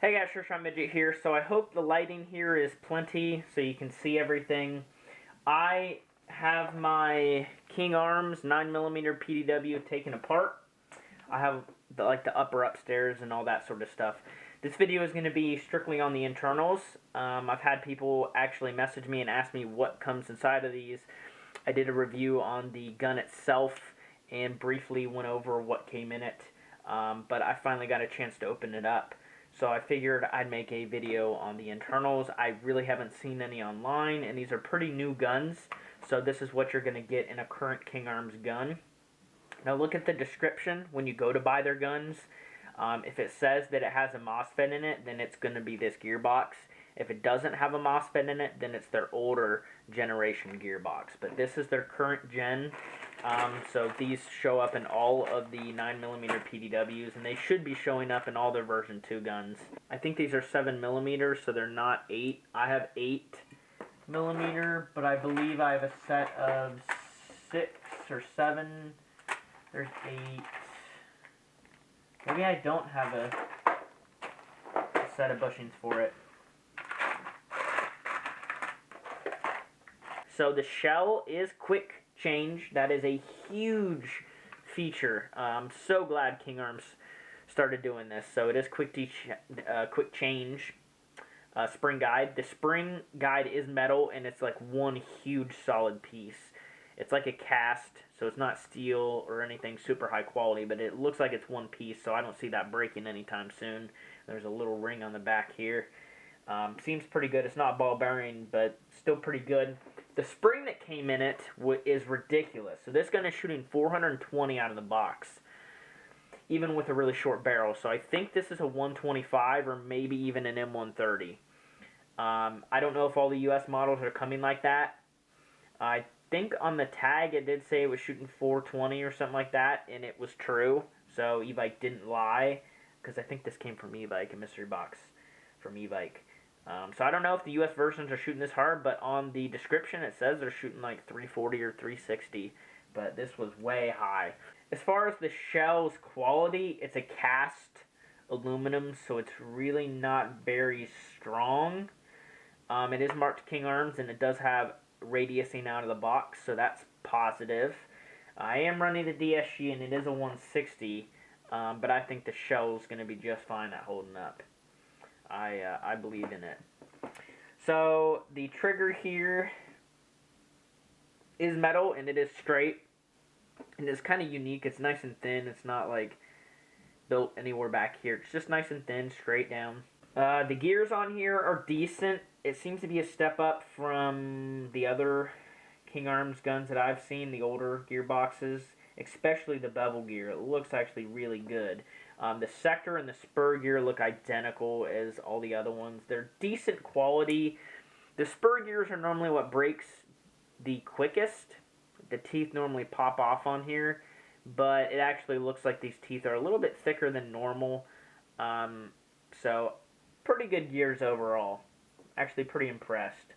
Hey guys, Sure Midget here. So I hope the lighting here is plenty so you can see everything. I have my King Arms 9mm PDW taken apart. I have the upper upstairs and all that sort of stuff. This video is going to be strictly on the internals. I've had people actually message me and ask me what comes inside of these. I did a review on the gun itself and briefly went over what came in it. But I finally got a chance to open it up. So I figured I'd make a video on the internals. I really haven't seen any online, and these are pretty new guns. So this is what you're going to get in a current King Arms gun. Now look at the description when you go to buy their guns. If it says that it has a MOSFET in it, then it's going to be this gearbox. If it doesn't have a MOSFET in it, then it's their older generation gearbox. But this is their current gen. So these show up in all of the 9mm PDWs, and they should be showing up in all their version 2 guns. I think these are 7mm, so they're not 8. I have 8mm, but I believe I have a set of 6 or 7. There's 8. Maybe I don't have a set of bushings for it. So the shell is quick change. That is a huge feature. I'm so glad King Arms started doing this. So it is quick change. Spring guide. The spring guide is metal, and it's like one huge solid piece. It's like a cast, so it's not steel or anything super high quality, but it looks like it's one piece, so I don't see that breaking anytime soon. There's a little ring on the back here. Seems pretty good. It's not ball bearing, but still pretty good. The spring that came in it is ridiculous. So this gun is shooting 420 out of the box, even with a really short barrel. So I think this is a 125 or maybe even an M130. I don't know if all the US models are coming like that. I think on the tag it did say it was shooting 420 or something like that, and it was true. So e-bike didn't lie, because I think this came from e-bike, a mystery box from e-bike. So I don't know if the US versions are shooting this hard, but on the description it says they're shooting like 340 or 360, but this was way high. As far as the shell's quality, it's a cast aluminum, so it's really not very strong. It is marked King Arms, and it does have radiusing out of the box, so that's positive. I am running the DSG, and it is a 160, but I think the shell is going to be just fine at holding up. I believe in it. So the trigger here is metal, and it is straight, and it's kind of unique. It's nice and thin. It's not like built anywhere back here. It's just nice and thin, straight down. The gears on here are decent. It seems to be a step up from the other King Arms guns that I've seen, the older gearboxes, especially the bevel gear. It looks actually really good. The sector and the spur gear look identical as all the other ones. They're decent quality. The spur gears are normally what breaks the quickest. The teeth normally pop off on here, but it actually looks like these teeth are a little bit thicker than normal. So pretty good gears overall. Actually pretty impressed.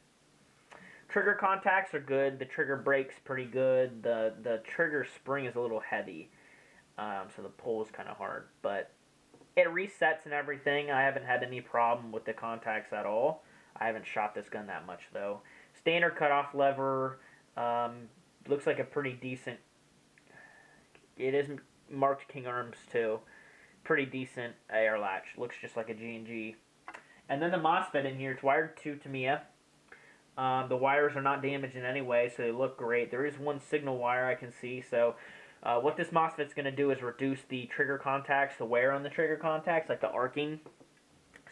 Trigger contacts are good. The trigger brake's pretty good. The trigger spring is a little heavy. So the pull is kind of hard, but it resets and everything. I haven't had any problem with the contacts at all. I haven't shot this gun that much though. Standard cutoff lever, looks like a pretty decent. It is marked King Arms too. Pretty decent air latch. Looks just like a G&G. And then the MOSFET in here, it's wired to Tamiya. The wires are not damaged in any way, so they look great. There is one signal wire I can see, so what this MOSFET is going to do is reduce the trigger contacts, the wear on the trigger contacts, like the arcing.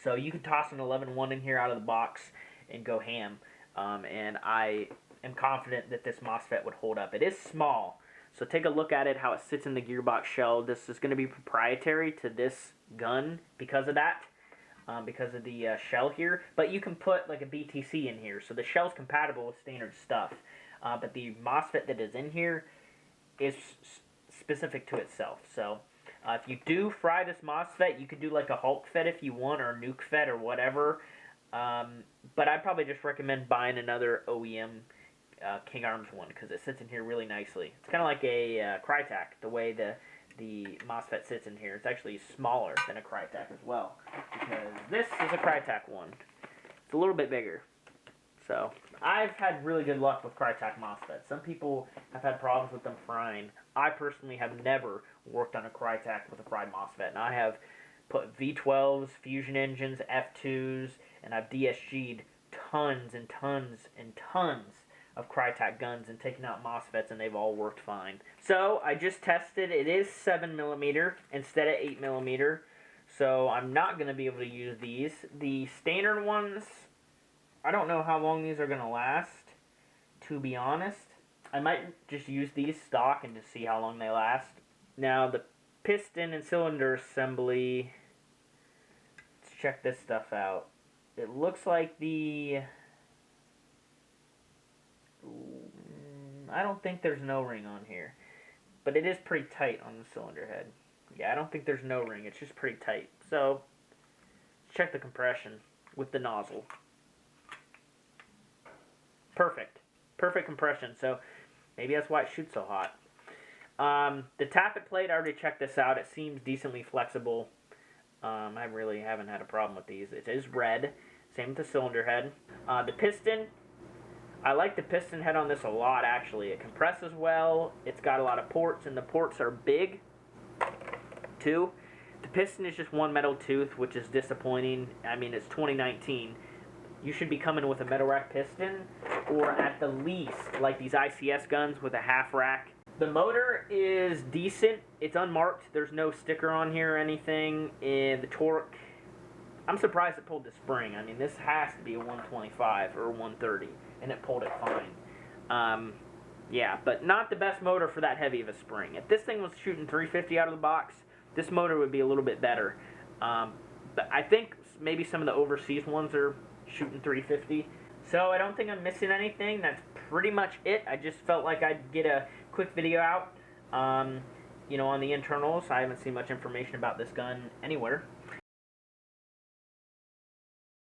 So you can toss an 11-1 in here out of the box and go ham. And I am confident that this MOSFET would hold up. It is small, so take a look at it, how it sits in the gearbox shell. This is going to be proprietary to this gun because of that. Because of the shell here, but you can put like a BTC in here, so the shell's compatible with standard stuff, but the MOSFET that is in here is specific to itself. So if you do fry this MOSFET, you could do like a Hulk FET if you want, or a Nuke FET or whatever, but I'd probably just recommend buying another OEM King Arms one, because it sits in here really nicely. It's kind of like a Crytek, the way the the MOSFET sits in here. It's actually smaller than a Crytek as well, because this is a Crytek one. It's a little bit bigger. So, I've had really good luck with Crytek MOSFETs. Some people have had problems with them frying. I personally have never worked on a Crytek with a fried MOSFET, and I have put V12s, fusion engines, F2s, and I've DSG'd tons and tons and tons of Crytek guns and taken out MOSFETs, and they've all worked fine. So, I just tested. It is 7mm instead of 8mm, so I'm not going to be able to use these. The standard ones, I don't know how long these are going to last, to be honest. I might just use these stock and just see how long they last. Now, the piston and cylinder assembly, let's check this stuff out. It looks like I don't think there's no ring on here, but it is pretty tight on the cylinder head. Yeah, I don't think there's no ring, it's just pretty tight. So, let's check the compression with the nozzle. Perfect. Perfect compression, so maybe that's why it shoots so hot. The tappet plate, I already checked this out. It seems decently flexible. I really haven't had a problem with these. It is red. Same with the cylinder head. The piston, I like the piston head on this a lot, actually. It compresses well. It's got a lot of ports, and the ports are big, too. The piston is just one metal tooth, which is disappointing. I mean, it's 2019. You should be coming with a metal rack piston, or at the least, like these ICS guns with a half rack. The motor is decent. It's unmarked. There's no sticker on here or anything. And the torque, I'm surprised it pulled the spring. I mean, this has to be a 125 or a 130, and it pulled it fine. Yeah, but not the best motor for that heavy of a spring. If this thing was shooting 350 out of the box, this motor would be a little bit better. But I think maybe some of the overseas ones are shooting 350. So I don't think I'm missing anything. That's pretty much it. I just felt like I'd get a quick video out, you know, on the internals. I haven't seen much information about this gun anywhere.